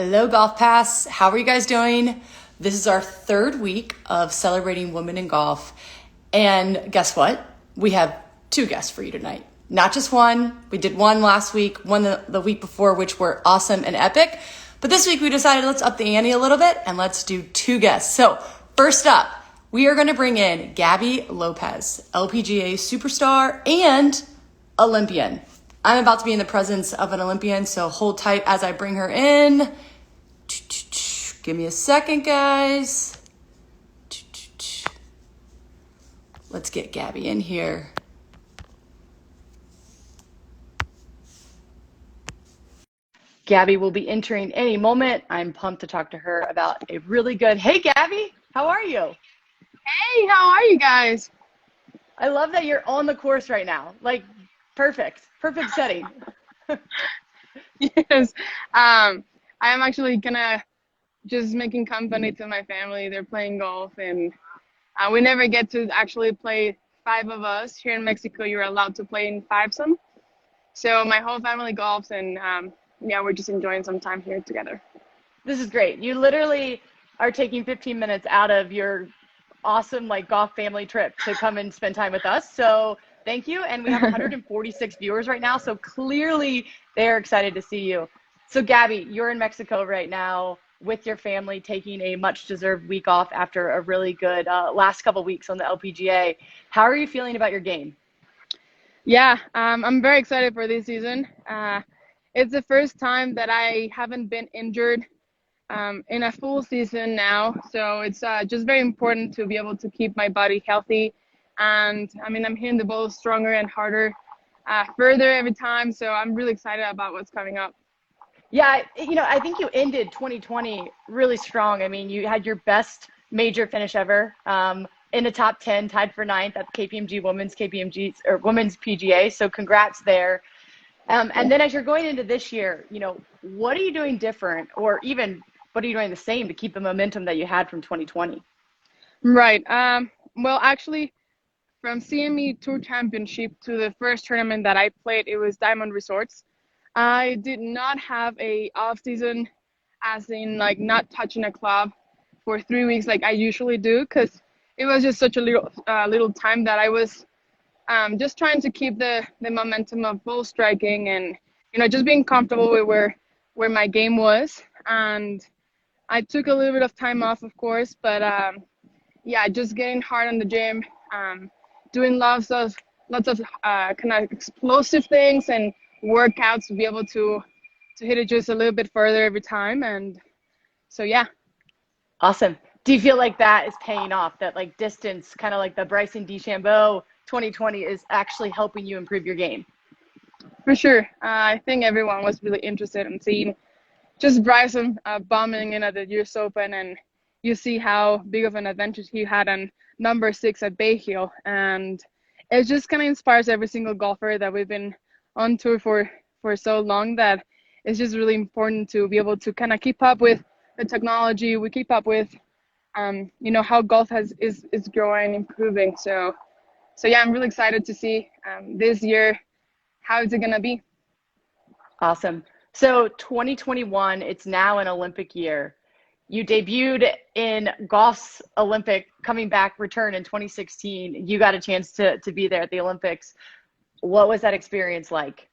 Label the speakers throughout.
Speaker 1: Hello, Golf Pass. How are you guys doing? This is our third week of celebrating women in golf. And guess what? We have two guests for you tonight. Not just one. We did one last week, one the week before, which were awesome and epic. But this week we decided let's up the ante a little bit and let's do two guests. So first up, we are going to bring in Gaby Lopez, LPGA superstar and Olympian. I'm about to be in the presence of an Olympian, so hold tight as I bring her in. Give me a second, guys. Let's get Gaby in here. Gaby will be entering any moment. I'm pumped to talk to her about a really good... Hey, Gaby, how are you?
Speaker 2: Hey, how are you guys?
Speaker 1: I love that you're on the course right now. Like, perfect setting.
Speaker 2: Yes. I am actually gonna just making company to my family. They're playing golf, and we never get to actually play five of us. Here in Mexico, you're allowed to play in fivesome. So my whole family golfs, and yeah, we're just enjoying some time here together.
Speaker 1: This is great. You literally are taking 15 minutes out of your awesome golf family trip to come and spend time with us. So thank you. And we have 146 viewers right now. So clearly they're excited to see you. So Gaby, you're in Mexico right now with your family, taking a much deserved week off after a really good last couple weeks on the LPGA. How are you feeling about your game?
Speaker 2: Yeah, I'm very excited for this season. It's the first time that I haven't been injured in a full season now. So it's just very important to be able to keep my body healthy. And I mean, I'm hitting the ball stronger and harder, further every time. So I'm really excited about what's coming up.
Speaker 1: Yeah, I think you ended 2020 really strong. I mean, you had your best major finish ever in the top 10, tied for 9th at the KPMG Women's PGA. So congrats there. And then as you're going into this year, what are you doing different, or even what are you doing the same to keep the momentum that you had from 2020?
Speaker 2: Right. Well, actually, from CME Tour Championship to the first tournament that I played, it was Diamond Resorts. I did not have a off season, as in not touching a club for 3 weeks like I usually do, because it was just such a little time that I was just trying to keep the momentum of ball striking and just being comfortable with where my game was. And I took a little bit of time off, of course, but yeah, just getting hard on the gym, doing lots of kind of explosive things and workouts to be able to hit it just a little bit further every time. And so yeah.
Speaker 1: Awesome. Do you feel like that is paying off, that distance, kind of like the Bryson DeChambeau 2020, is actually helping you improve your game?
Speaker 2: For sure. I think everyone was really interested in seeing just Bryson bombing in at the US Open, and you see how big of an advantage he had on number 6 at Bay Hill. And it just kind of inspires every single golfer that we've been on tour for so long, that it's just really important to be able to kind of keep up with the technology. We keep up with how golf is growing, improving. So yeah, I'm really excited to see this year how is it gonna be.
Speaker 1: Awesome. So 2021, it's now an Olympic year. You debuted in golf's Olympic coming back return in 2016. You got a chance to be there at the Olympics. What was that experience like?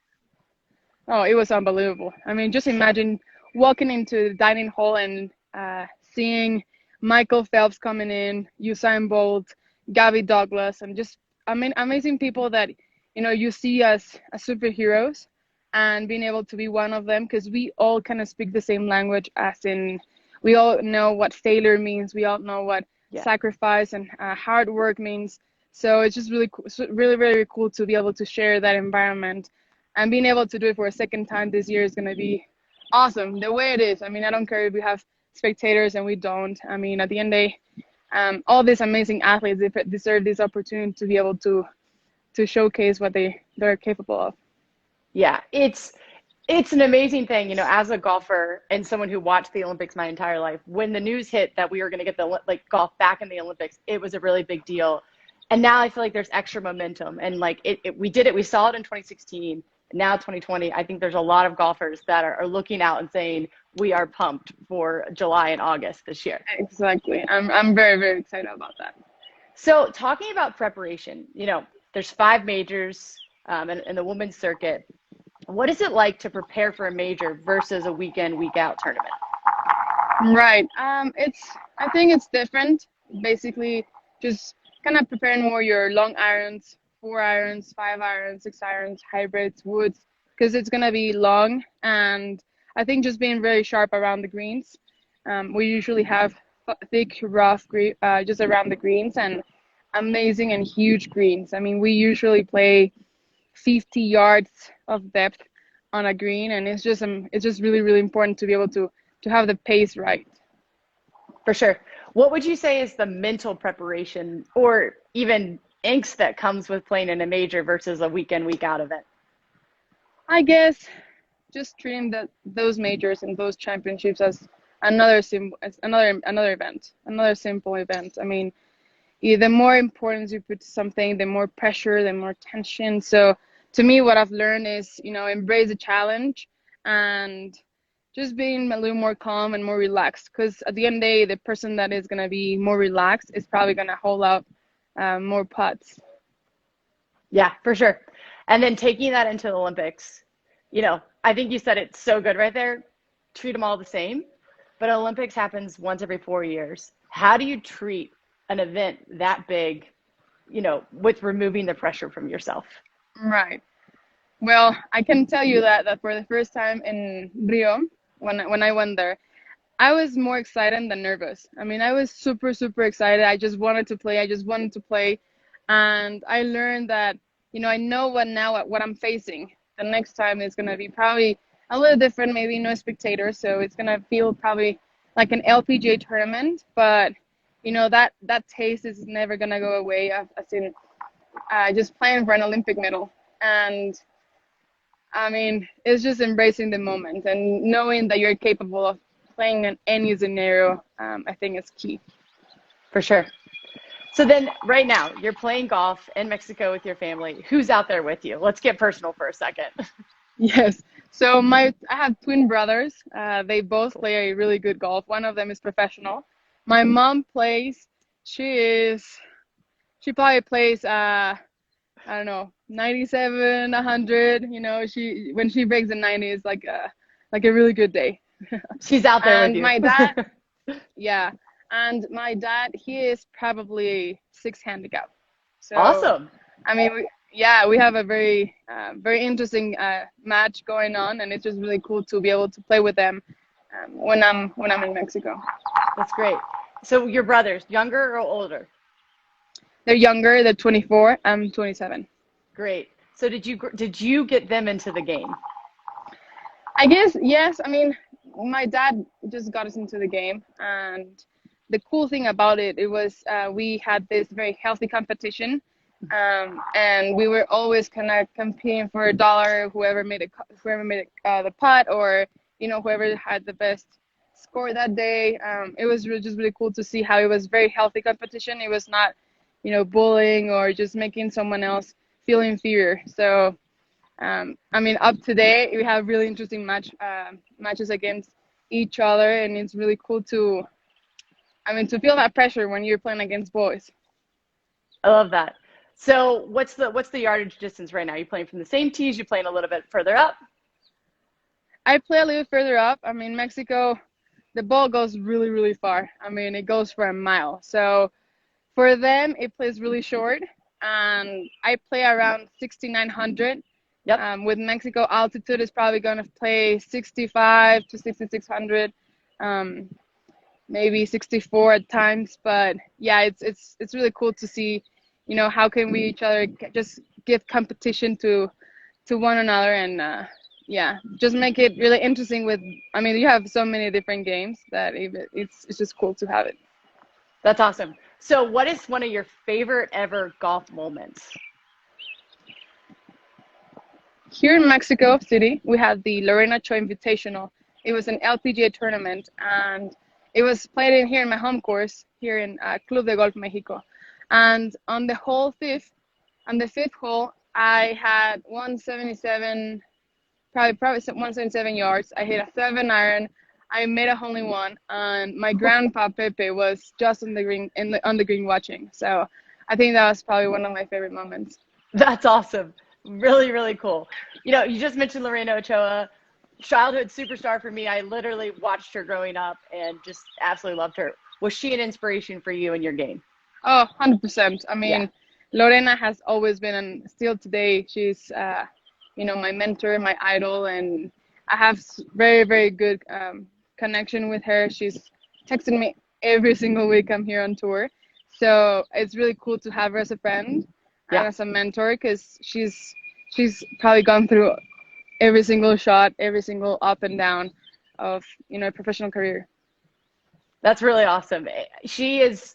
Speaker 2: Oh, it was unbelievable. I mean, just imagine walking into the dining hall and seeing Michael Phelps coming in, Usain Bolt, Gabby Douglas, and just amazing people that you see as superheroes, and being able to be one of them, because we all kind of speak the same language, as in we all know what failure means. We all know what sacrifice and hard work means. So it's just really, really, really cool to be able to share that environment, and being able to do it for a second time this year is going to be awesome. The way it is. I mean, I don't care if we have spectators and we don't. I mean, at the end of the day, all these amazing athletes, they deserve this opportunity to be able to showcase what they're capable of.
Speaker 1: Yeah, it's an amazing thing, as a golfer and someone who watched the Olympics my entire life. When the news hit that we were going to get the golf back in the Olympics, it was a really big deal. And now I feel like there's extra momentum, and we did it. We saw it in 2016. now 2020, I think there's a lot of golfers that are looking out and saying, we are pumped for July and August this year.
Speaker 2: Exactly. I'm very, very excited about that.
Speaker 1: So talking about preparation, there's 5 majors in the women's circuit. What is it like to prepare for a major versus a week in, week out tournament?
Speaker 2: Right. I think it's different. Basically, just kind of preparing more your long irons, 4 irons, 5 irons, 6 irons, hybrids, woods, because it's gonna be long. And I think just being very sharp around the greens. We usually have thick, rough green, just around the greens, and amazing and huge greens. I mean, we usually play 50 yards of depth on a green, and it's just really, really important to be able to have the pace right.
Speaker 1: For sure. What would you say is the mental preparation or even angst that comes with playing in a major versus a week in, week out event?
Speaker 2: I guess just treating those majors and those championships as another event, another simple event. I mean, the more importance you put to something, the more pressure, the more tension. So to me, what I've learned is, embrace the challenge and just being a little more calm and more relaxed. Because at the end of the day, the person that is going to be more relaxed is probably going to hold up more putts.
Speaker 1: Yeah, for sure. And then taking that into the Olympics, I think you said it so good right there. Treat them all the same. But Olympics happens once every 4 years. How do you treat an event that big, with removing the pressure from yourself?
Speaker 2: Right. Well, I can tell you that for the first time in Rio, when I went there, I was more excited than nervous. I mean, I was super, super excited. I just wanted to play. And I learned that, I know what I'm facing. The next time is going to be probably a little different, maybe no spectators. So it's going to feel probably like an LPGA tournament. But, that taste is never going to go away. I've seen just playing for an Olympic medal. And I mean, it's just embracing the moment and knowing that you're capable of playing in any scenario, I think is key.
Speaker 1: For sure. So then right now you're playing golf in Mexico with your family. Who's out there with you? Let's get personal for a second.
Speaker 2: Yes. So I have twin brothers. They both play a really good golf. One of them is professional. My mom plays. She probably plays, I don't know, 97, 100. When she breaks the 90, it's like a really good day.
Speaker 1: She's out there with you.
Speaker 2: My dad, yeah. And my dad, he is probably 6 handicap. So,
Speaker 1: awesome.
Speaker 2: I mean, we have a very, very interesting match going on, and it's just really cool to be able to play with them when I'm in Mexico.
Speaker 1: That's great. So your brothers, younger or older?
Speaker 2: They're younger. They're 24. I'm 27.
Speaker 1: Great. So did you get them into the game?
Speaker 2: I guess yes. I mean, my dad just got us into the game, and the cool thing about it was we had this very healthy competition, and we were always kind of competing for a dollar. Whoever made the putt, or whoever had the best score that day. It was just really cool to see how it was very healthy competition. It was not, bullying or just making someone else feel inferior. So, I mean, up to date, we have really interesting matches against each other, and it's really cool to feel that pressure when you're playing against boys.
Speaker 1: I love that. So what's the yardage distance right now? You playing from the same tees? You playing a little bit further up?
Speaker 2: I play a little further up. I mean, Mexico, the ball goes really, really far. I mean, it goes for a mile. So for them, it plays really short. And I play around 6,900.
Speaker 1: Yep.
Speaker 2: With Mexico, altitude is probably going to play 65 to 6,600, maybe 64 at times. But yeah, it's really cool to see, how can we each other just give competition to one another, and yeah, just make it really interesting. You have so many different games that it's just cool to have it.
Speaker 1: That's awesome. So what is one of your favorite ever golf moments?
Speaker 2: Here in Mexico City, we had the Lorena Cho Invitational. It was an LPGA tournament, and it was played here in my home course, here in Club de Golf Mexico. And on the fifth hole, I had 177, probably 177 yards. I hit a 7 iron. I made a hole in one, and my grandpa Pepe was just on the green on the green watching. So I think that was probably one of my favorite moments.
Speaker 1: That's awesome. Really, really cool. You just mentioned Lorena Ochoa, childhood superstar for me. I literally watched her growing up and just absolutely loved her. Was she an inspiration for you in your game?
Speaker 2: Oh, 100%. I mean,
Speaker 1: Yeah.
Speaker 2: Lorena has always been, and still today, she's, my mentor, my idol, and I have very, very good connection with her. She's texting me every single week I'm here on tour. So it's really cool to have her as a friend and
Speaker 1: Yeah.
Speaker 2: as a mentor, because she's probably gone through every single shot, every single up and down of, a professional career.
Speaker 1: That's really awesome. She is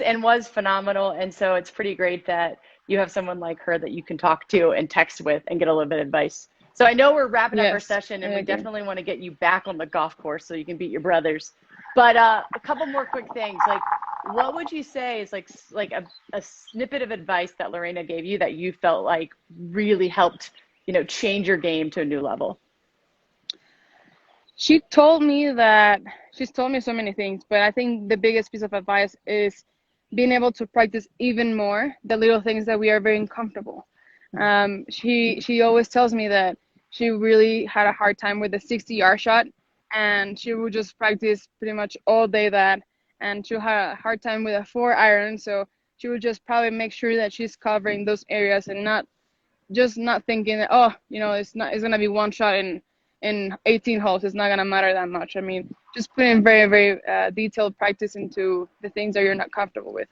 Speaker 1: and was phenomenal, and so it's pretty great that you have someone like her that you can talk to and text with and get a little bit of advice. So I know we're wrapping up our
Speaker 2: Yes,
Speaker 1: session,
Speaker 2: I
Speaker 1: and we
Speaker 2: agree.
Speaker 1: definitely want to get you back on the golf course so you can beat your brothers. But a couple more quick things. Like, what would you say is like a snippet of advice that Lorena gave you that you felt like really helped, change your game to a new level?
Speaker 2: She's told me so many things, but I think the biggest piece of advice is being able to practice even more the little things that we are very uncomfortable. She always tells me that she really had a hard time with the 60-yard shot, and she would just practice pretty much all day that, and she had a hard time with a 4 iron, so she would just probably make sure that she's covering those areas and not thinking that, it's gonna be one shot in 18 holes. It's not gonna matter that much. I mean, just putting very, very detailed practice into the things that you're not comfortable with.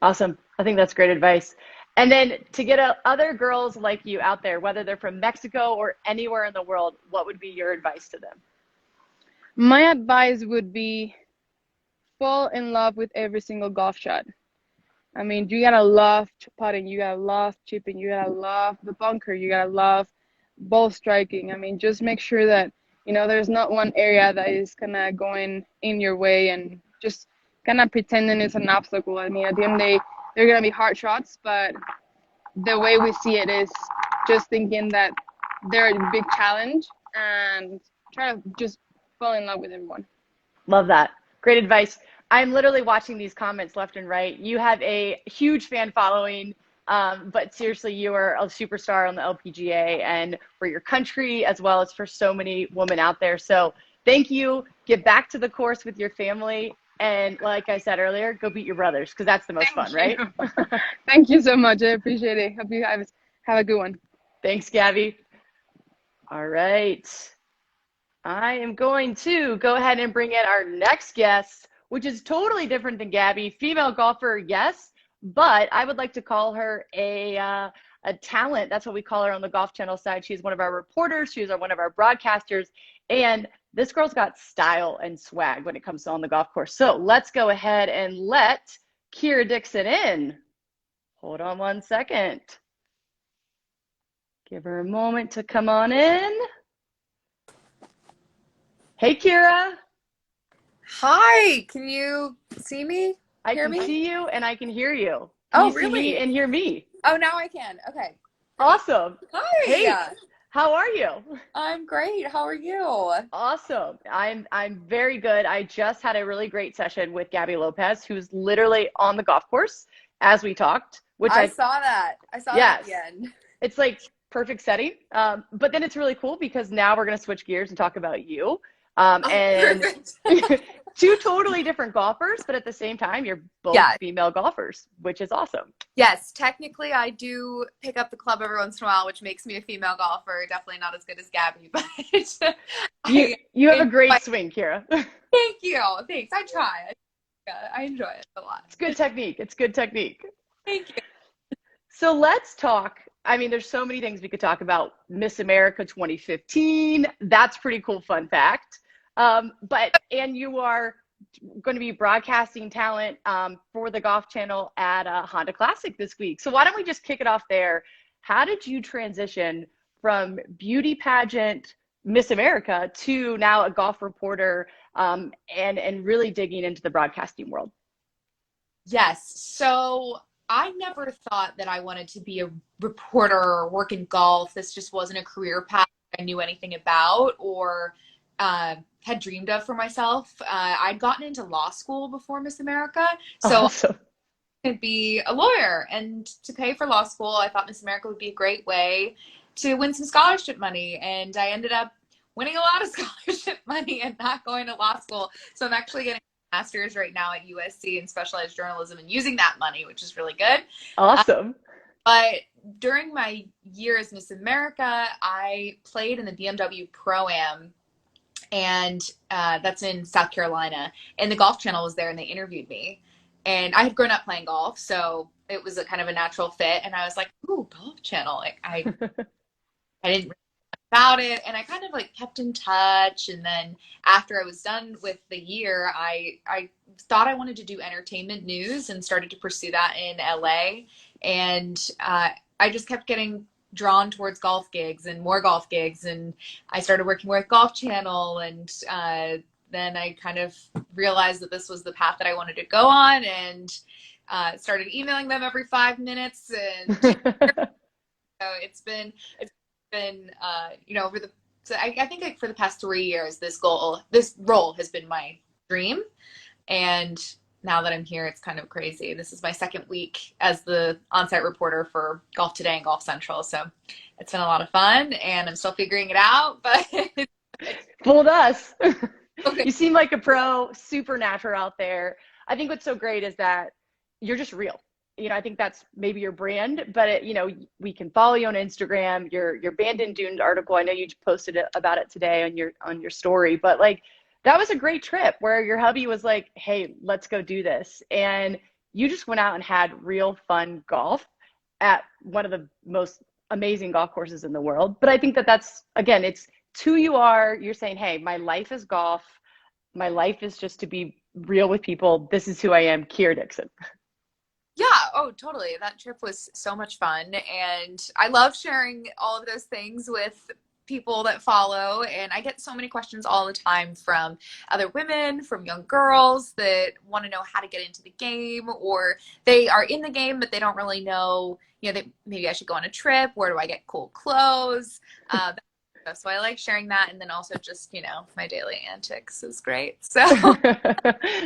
Speaker 1: Awesome. I think that's great advice. And then to get other girls like you out there, whether they're from Mexico or anywhere in the world, what would be your advice to them?
Speaker 2: My advice would be fall in love with every single golf shot. I mean, you gotta love putting, you gotta love chipping, you gotta love the bunker, you gotta love ball striking. I mean, just make sure that, there's not one area that is kind of going in your way and just kind of pretending it's an obstacle. I mean, at the end of the day, they're gonna be hard shots, but the way we see it is just thinking that they're a big challenge and try to just fall in love with everyone.
Speaker 1: Love that. Great advice. I'm literally watching these comments left and right. You have a huge fan following, but seriously, you are a superstar on the LPGA and for your country as well as for so many women out there. So thank you. Get back to the course with your family. And like I said earlier, go beat your brothers because that's the most fun, right?
Speaker 2: Thank you so much. I appreciate it. Hope you guys have a good one.
Speaker 1: Thanks, Gabby. All right. I am going to go ahead and bring in our next guest, which is totally different than Gabby. Female golfer, yes, but I would like to call her a talent. That's what we call her on the Golf Channel side. She's one of our reporters. She's one of our broadcasters. And this girl's got style and swag when it comes to on the golf course. So let's go ahead and let Kira Dixon in. Hold on one second. Give her a moment to come on in. Hey, Kira.
Speaker 3: Hi, can you see me?
Speaker 1: I can see you and I can hear you. Can
Speaker 3: Oh,
Speaker 1: you see
Speaker 3: really?
Speaker 1: me and hear me?
Speaker 3: Oh, now I can. Okay.
Speaker 1: Awesome.
Speaker 3: Hi.
Speaker 1: Hey, how are you?
Speaker 3: I'm great. How are you?
Speaker 1: Awesome. I'm very good. I just had a really great session with Gaby Lopez, who's literally on the golf course as we talked, which
Speaker 3: I saw that. I saw that at the end.
Speaker 1: It's like perfect setting. But then it's really cool because now we're going to switch gears and talk about you. And two totally different golfers, but at the same time, you're both female golfers, which is awesome.
Speaker 3: Yes, technically I do pick up the club every once in a while, which makes me a female golfer. Definitely not as good as Gabby, but
Speaker 1: you have a great swing, Kira.
Speaker 3: Thank you. Thanks. I try. I enjoy it a lot.
Speaker 1: It's good technique. It's good technique.
Speaker 3: Thank you.
Speaker 1: So let's talk. I mean, there's so many things we could talk about. Miss America 2015. That's pretty cool fun fact. And you are going to be broadcasting talent for the Golf Channel at Honda Classic this week. So why don't we just kick it off there? How did you transition from beauty pageant Miss America to now a golf reporter and really digging into the broadcasting world?
Speaker 3: Yes. So I never thought that I wanted to be a reporter or work in golf. This just wasn't a career path I knew anything about or had dreamed of for myself. I'd gotten into law school before Miss America, so
Speaker 1: Awesome.
Speaker 3: I could be a lawyer. And to pay for law school, I thought Miss America would be a great way to win some scholarship money. And I ended up winning a lot of scholarship money and not going to law school. So I'm actually getting a master's right now at USC in specialized journalism and using that money, which is really good.
Speaker 1: Awesome.
Speaker 3: But during my year as Miss America, I played in the BMW Pro-Am, and that's in South Carolina. And the Golf Channel was there, and they interviewed me. And I had grown up playing golf, so it was a kind of a natural fit. And I was like, "Ooh, Golf Channel!" Like I didn't about it, and I kind of like kept in touch. And then after I was done with the year, I thought I wanted to do entertainment news and started to pursue that in LA. And I just kept getting drawn towards golf gigs and more golf gigs, and I started working with Golf Channel. And then I kind of realized that this was the path that I wanted to go on, and started emailing them every 5 minutes. And so it's been over the, so I think like for the past 3 years, this role has been my dream. And now that I'm here, it's kind of crazy. This is my second week as the on-site reporter for Golf Today and Golf Central. So it's been a lot of fun, and I'm still figuring it out, but
Speaker 1: Fooled us.
Speaker 3: okay.
Speaker 1: You seem like a pro, super natural out there. I think what's so great is that you're just real. I think that's maybe your brand, but we can follow you on Instagram. Your Bandon Dunes article, I know you posted about it today on your story, but like that was a great trip where your hubby was like, "Hey, let's go do this," and you just went out and had real fun golf at one of the most amazing golf courses in the world. But I think that's again, it's who you are. You're saying, "Hey, my life is golf. My life is just to be real with people. This is who I am, Kiera Dixon."
Speaker 3: Yeah, oh, totally. That trip was so much fun. And I love sharing all of those things with people that follow. And I get so many questions all the time from other women, from young girls that want to know how to get into the game, or they are in the game, but they don't really know, maybe I should go on a trip. Where do I get cool clothes? So I like sharing that. And then also just, my daily antics is great. So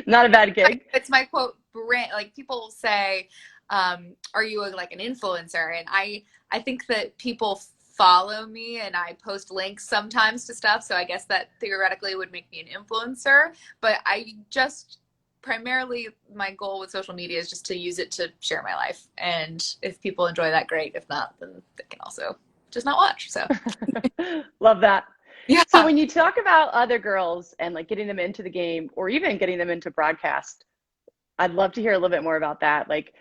Speaker 1: Not a bad gig.
Speaker 3: it's my quote brand. Like people say, are you like an influencer? And I think that people follow me and I post links sometimes to stuff. So I guess that theoretically would make me an influencer, but I just primarily my goal with social media is just to use it to share my life. And if people enjoy that, great. If not, then they can also just not watch. So
Speaker 1: Love that.
Speaker 3: yeah.
Speaker 1: So when you talk about other girls and like getting them into the game or even getting them into broadcast, I'd love to hear a little bit more about that. Like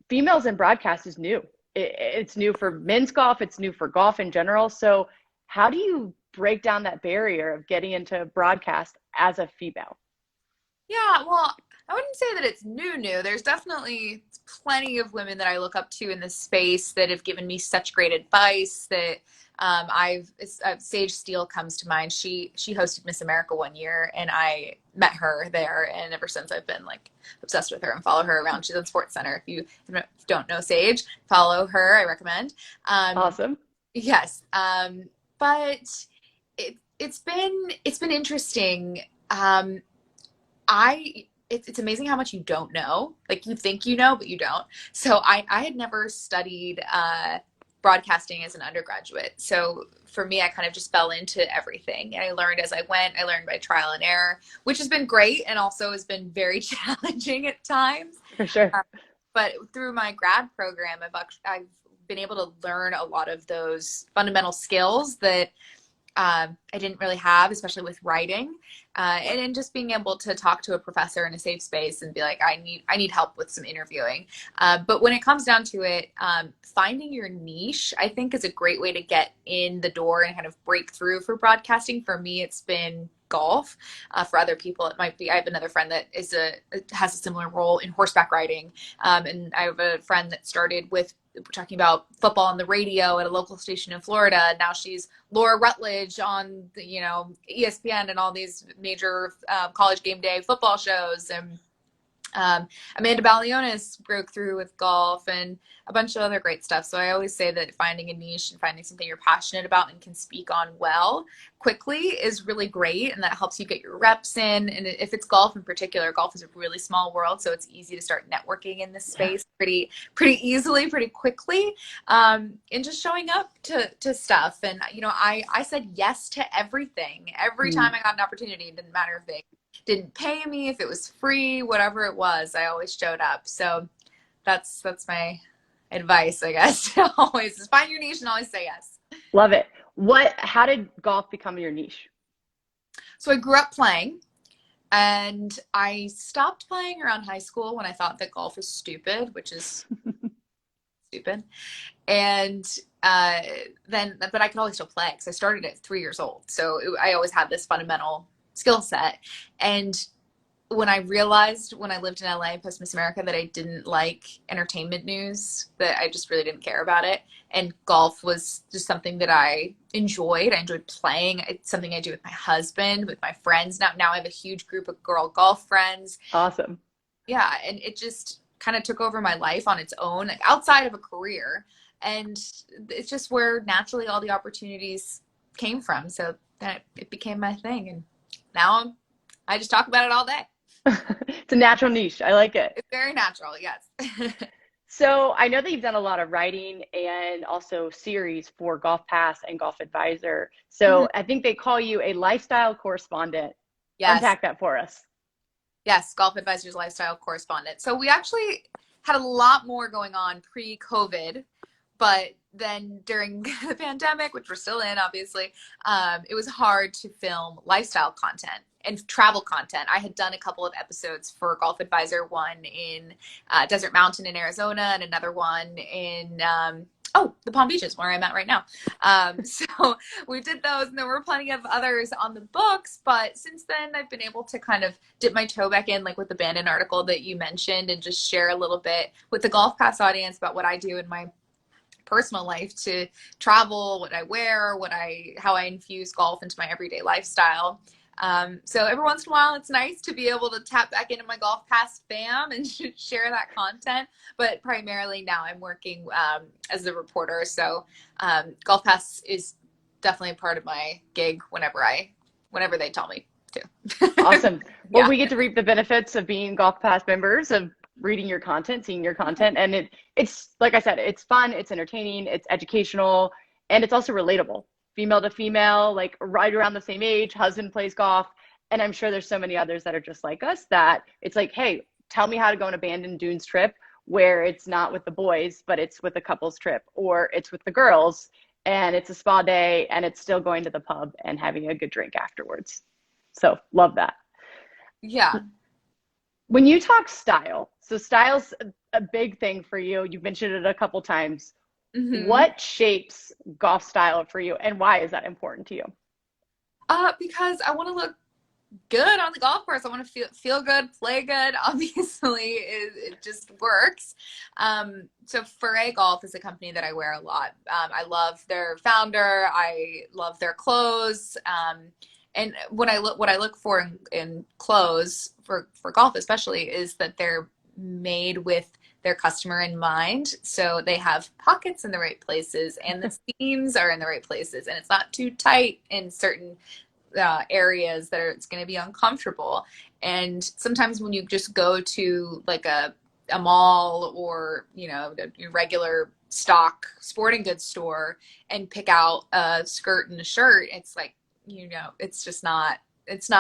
Speaker 1: females in broadcast is new. It's new for men's golf. It's new for golf in general. So how do you break down that barrier of getting into broadcast as a female?
Speaker 3: Yeah, well, I wouldn't say that it's new. There's definitely plenty of women that I look up to in this space that have given me such great advice that Sage Steele comes to mind. She hosted Miss America one year, and I met her there, and ever since I've been like obsessed with her and follow her around. She's on Sports Center. If you don't know Sage, follow her. I recommend.
Speaker 1: Awesome.
Speaker 3: Yes, but it's been interesting. It's amazing how much you don't know. Like you think you know, but you don't. So I had never studied broadcasting as an undergraduate. So for me, I kind of just fell into everything. And I learned as I went. I learned by trial and error, which has been great and also has been very challenging at times.
Speaker 1: For sure.
Speaker 3: But through my grad program, I've been able to learn a lot of those fundamental skills that I didn't really have, especially with writing, and in just being able to talk to a professor in a safe space and be like, I need help with some interviewing. But when it comes down to it, finding your niche, I think, is a great way to get in the door and kind of break through for broadcasting. For me, it's been golf. For other people, it might be. I have another friend that has a similar role in horseback riding, and I have a friend that started with talking about football on the radio at a local station in Florida. Now she's Laura Rutledge on ESPN and all these major college game day football shows. And Amanda Balionis broke through with golf and a bunch of other great stuff. So I always say that finding a niche and finding something you're passionate about and can speak on well quickly is really great. And that helps you get your reps in. And if it's golf in particular, golf is a really small world. So it's easy to start networking in this space pretty easily, pretty quickly. And just showing up to stuff. And, you know, I said yes to everything. Every time I got an opportunity, it didn't matter if they didn't pay me, if it was free, whatever it was, I always showed up. So that's my advice, I guess. Always just find your niche and always say yes.
Speaker 1: Love it. How did golf become your niche?
Speaker 3: So I grew up playing, and I stopped playing around high school when I thought that golf was stupid, which is stupid. And but I could always still play because I started at 3 years old. So I always had this fundamental skill set. And when I realized when I lived in LA post Miss America that I didn't like entertainment news, that I just really didn't care about it. And golf was just something that I enjoyed. I enjoyed playing. It's something I do with my husband, with my friends. Now I have a huge group of girl golf friends.
Speaker 1: Awesome.
Speaker 3: Yeah. And it just kind of took over my life on its own, like outside of a career. And it's just where naturally all the opportunities came from. So that it became my thing. And now I just talk about it all day.
Speaker 1: It's a natural niche. I like it.
Speaker 3: It's very natural, yes.
Speaker 1: So I know that you've done a lot of writing and also series for Golf Pass and Golf Advisor. So I think they call you a lifestyle correspondent.
Speaker 3: Yes.
Speaker 1: Unpack that for us.
Speaker 3: Yes, Golf Advisor's lifestyle correspondent. So we actually had a lot more going on pre-COVID, but then during the pandemic, which we're still in, obviously, it was hard to film lifestyle content and travel content. I had done a couple of episodes for Golf Advisor, one in Desert Mountain in Arizona and another one in the Palm Beaches, where I'm at right now. So we did those, and there were plenty of others on the books. But since then, I've been able to kind of dip my toe back in, like with the Bandon article that you mentioned, and just share a little bit with the Golf Pass audience about what I do in my personal life to travel, what I wear, how I infuse golf into my everyday lifestyle. So every once in a while, it's nice to be able to tap back into my Golf Pass fam and share that content. But primarily now I'm working as a reporter. So Golf Pass is definitely a part of my gig whenever they tell me to.
Speaker 1: Awesome. Well, we get to reap the benefits of being Golf Pass members, of reading your content, seeing your content. And it's, like I said, it's fun, it's entertaining, it's educational, and it's also relatable. Female to female, like right around the same age, husband plays golf. And I'm sure there's so many others that are just like us, that it's like, hey, tell me how to go on a Bandon Dunes trip where it's not with the boys, but it's with a couples trip, or it's with the girls and it's a spa day and it's still going to the pub and having a good drink afterwards. So love that.
Speaker 3: Yeah.
Speaker 1: When you talk style, so style's a big thing for you. You've mentioned it a couple times. What shapes golf style for you, and why is that important to you?
Speaker 3: Because I want to look good on the golf course. I want to feel good, play good. Obviously, it just works. So Foray Golf is a company that I wear a lot. I love their founder. I love their clothes. And what I look for in clothes for golf especially is that they're made with their customer in mind. So they have pockets in the right places and the seams are in the right places, and it's not too tight in certain areas that it's going to be uncomfortable. And sometimes when you just go to like a mall or, you know, a regular stock sporting goods store and pick out a skirt and a shirt, it's like, you know, it's not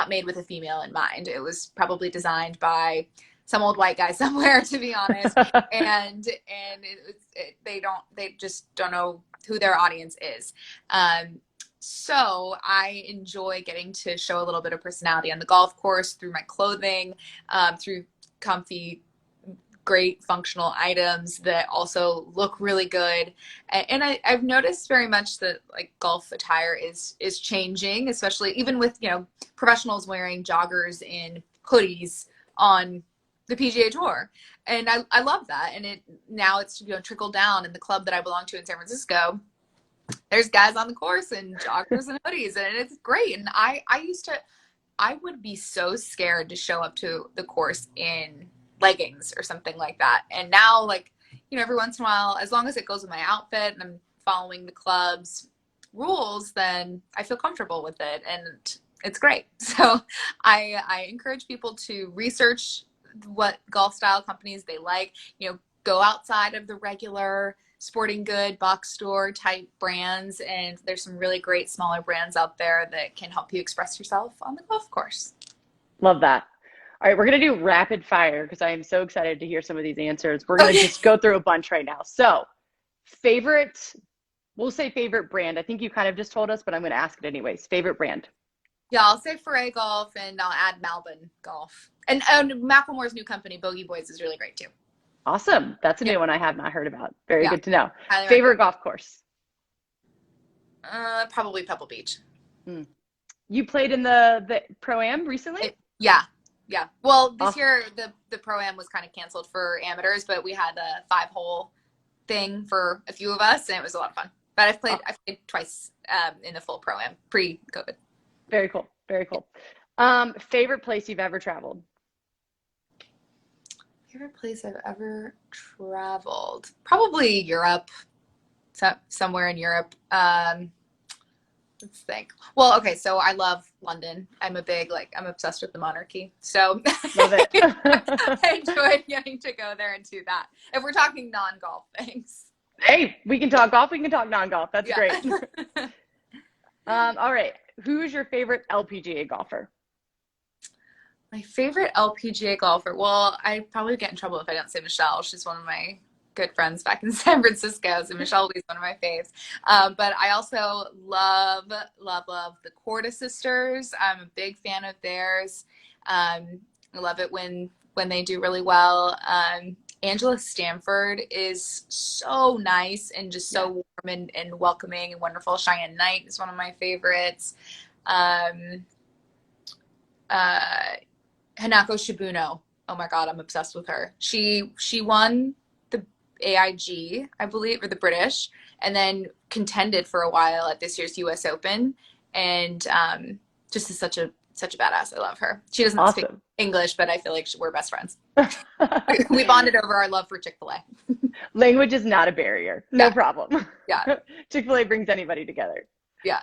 Speaker 3: made with a female in mind. It was probably designed by some old white guy somewhere, to be honest. and they just don't know who their audience is. So I enjoy getting to show a little bit of personality on the golf course through my clothing, through comfy, great functional items that also look really good. And I've noticed very much that like golf attire is changing, especially even with, you know, professionals wearing joggers and hoodies on the PGA Tour. And I love that. And now it's, you know, trickled down in the club that I belong to in San Francisco. There's guys on the course in joggers and hoodies, and it's great. And I would be so scared to show up to the course in leggings or something like that. And now, like, you know, every once in a while, as long as it goes with my outfit and I'm following the club's rules, then I feel comfortable with it, and it's great. So I encourage people to research what golf style companies they like, you know, go outside of the regular sporting good box store type brands, and there's some really great smaller brands out there that can help you express yourself on the golf course.
Speaker 1: Love that. All right, we're going to do rapid fire because I am so excited to hear some of these answers. We're going to just go through a bunch right now. So, we'll say favorite brand. I think you kind of just told us, but I'm going to ask it anyways. Favorite brand.
Speaker 3: Yeah, I'll say Foray Golf, and I'll add Malvin Golf. And Macklemore's new company, Bogey Boys, is really great too.
Speaker 1: Awesome. That's a new one I have not heard about. Very good to know.
Speaker 3: Highly
Speaker 1: favorite golf course.
Speaker 3: Probably Pebble Beach.
Speaker 1: You played in the Pro-Am recently?
Speaker 3: Yeah. Well, this year the Pro-Am was kind of canceled for amateurs, but we had a 5-hole thing for a few of us, and it was a lot of fun. But I've played twice in the full Pro-Am pre-COVID.
Speaker 1: Very cool. Very cool. Favorite place you've ever traveled?
Speaker 3: Favorite place I've ever traveled? Probably Europe. Somewhere in Europe. Let's think. Well, okay, so I love London. I'm obsessed with the monarchy. So
Speaker 1: Love it.
Speaker 3: I enjoyed getting to go there and do that. If we're talking non-golf things.
Speaker 1: Hey, we can talk golf, we can talk non-golf. That's great. All right. Who's your favorite LPGA golfer?
Speaker 3: My favorite LPGA golfer? Well, I'd probably get in trouble if I don't say Michelle. She's one of my good friends back in San Francisco, so Michelle will be one of my faves. But I also love the Corda sisters. I'm a big fan of theirs. I love it when they do really well. Angela Stanford is so nice and just so warm and welcoming and wonderful. Cheyenne Knight is one of my favorites. Hanako Shibuno. Oh my God, I'm obsessed with her. She won the AIG, I believe, or the British, and then contended for a while at this year's US Open, and just is such a badass. I love her. She doesn't speak English, but I feel like we're best friends. We bonded over our love for Chick-fil-A.
Speaker 1: Language is not a barrier. No problem.
Speaker 3: Yeah.
Speaker 1: Chick-fil-A brings anybody together.
Speaker 3: Yeah.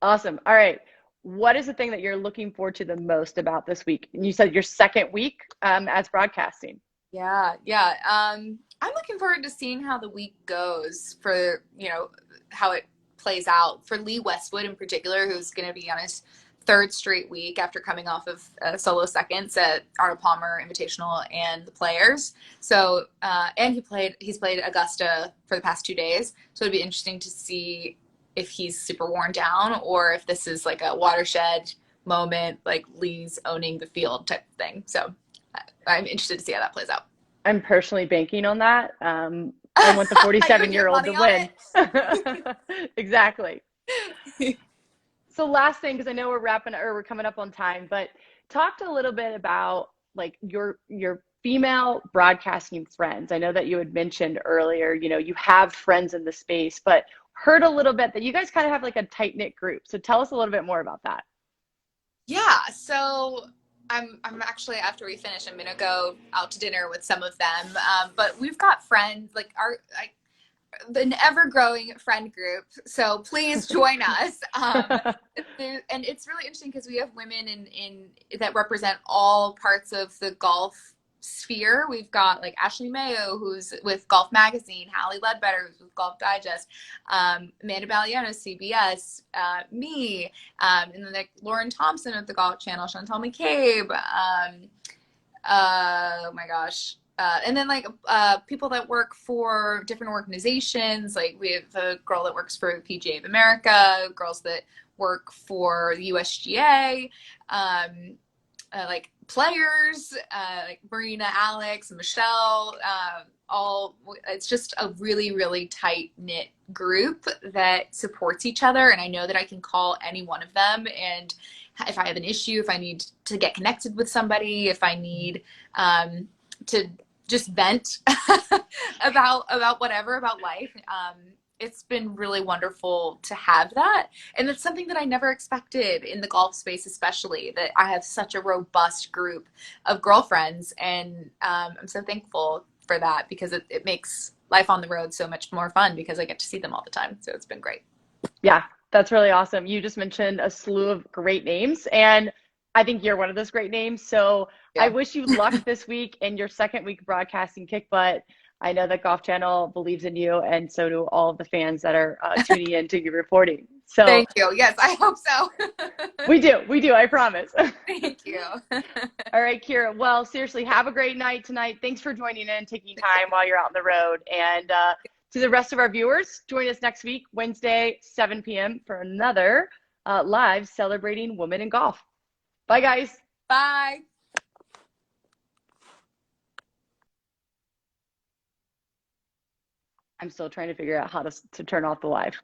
Speaker 1: Awesome. All right. What is the thing that you're looking forward to the most about this week? And you said your second week as broadcasting.
Speaker 3: Yeah. I'm looking forward to seeing how the week goes for, how it plays out for Lee Westwood in particular, who's going to be on his third straight week after coming off of solo seconds at Arnold Palmer Invitational and the Players. So, and he's played Augusta for the past 2 days. So it'd be interesting to see if he's super worn down or if this is like a watershed moment, like Lee's owning the field type of thing. So I'm interested to see how that plays out.
Speaker 1: I'm personally banking on that. I want the 47-year-old to win. Exactly. So last thing, because I know we're coming up on time, but talked a little bit about like your female broadcasting friends. I know that you had mentioned earlier, you have friends in the space, but heard a little bit that you guys kind of have like a tight knit group. So tell us a little bit more about that. Yeah.
Speaker 3: So I'm actually, after we finish, I'm gonna go out to dinner with some of them. But we've got friends an ever-growing friend group, so please join us. And it's really interesting because we have women in that represent all parts of the golf sphere. We've got like Ashley Mayo, who's with Golf Magazine, Hallie Ledbetter, who's with Golf Digest, Amanda Balliano, CBS, me, and then like Lauren Thompson of the Golf Channel, Chantal McCabe, oh my gosh. And then people that work for different organizations, like we have a girl that works for the PGA of America, girls that work for the USGA, like players, like Marina, Alex, Michelle, it's just a really, really tight knit group that supports each other. And I know that I can call any one of them. And if I have an issue, if I need to get connected with somebody, if I need to just vent about whatever, about life, it's been really wonderful to have that. And it's something that I never expected in the golf space, especially that I have such a robust group of girlfriends. And I'm so thankful for that because it makes life on the road so much more fun because I get to see them all the time. So it's been great.
Speaker 1: Yeah, that's really awesome. You just mentioned a slew of great names, and I think you're one of those great names. So I
Speaker 3: Yeah.
Speaker 1: wish you luck this week in your second week broadcasting Kick Butt. I know that Golf Channel believes in you, and so do all of the fans that are tuning in to your reporting. So
Speaker 3: Thank you. Yes, I hope so.
Speaker 1: we do, I promise.
Speaker 3: Thank you.
Speaker 1: All right, Kira. Well, seriously, have a great night tonight. Thanks for joining in, taking time while you're out on the road. And to the rest of our viewers, join us next week, Wednesday, 7 p.m. for another live celebrating women in golf. Bye, guys.
Speaker 3: Bye.
Speaker 1: I'm still trying to figure out how to turn off the live.